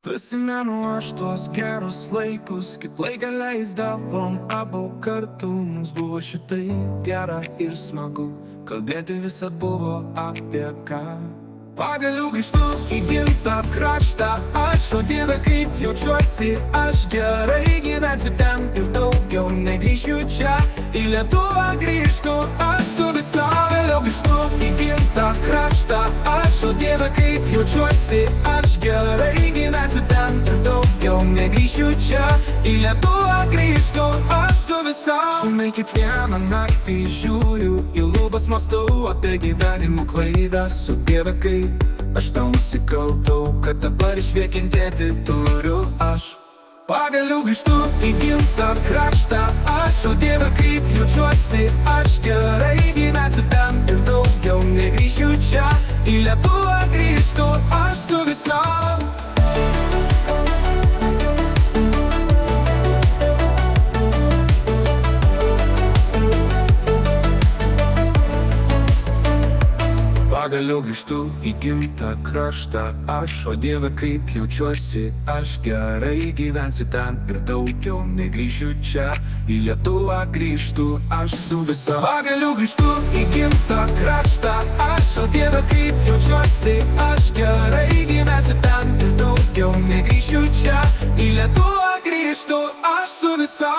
Prisimenu aš tuos gerus laikus, kaip laiką leisdavom abu kartu. Mums buvo šitai gera ir smagu, kalbėti visad buvo apie ką. Pagaliau grįžtu į gimtą kraštą, aš, o Dieve, kaip jaučiuosi. Aš gerai gyvensiu ten ir daugiau negrįšiu čia. Į Lietuvą grįžtu, aš su visa. Vėliau grįžtu į gimtą kraštą, aš, o Dieve, kaip jaučiuosi. Aš gerai gyvensiu ten ir daugiau negrįšiu čia. Į Lietuvą grįžtu, aš su visa. Žinai, kiekvieną naktį žiūriu į lubas, mąstau apie gyvenimo klaidą. Su Dieve, kaip aš tau nusikaltau, kad dabar išviekintėti turiu aš. Pagaliau grįžtu į gimtą kraštą, aš, o Dieve, kaip jaučiuosi. Aš gerai gyvensiu ten ir daugiau negrįšiu čia. Į Lietuvą grįžtu, aš su visa. Pagaliau grįžtu į gimtą kraštą, aš, o Dieve, kaip jaučiuosi. Aš gerai gyvensiu ten ir daugiau negrįšiu čia. Į Lietuvą grįžtu, aš su visa. Pagaliau grįžtu į gimtą kraštą, aš, o Dieve, kaip jaučiuosi. Aš gerai gyvensiu ten ir daugiau negrįšiu čia. Į Lietuvą grįžtu, aš su visa.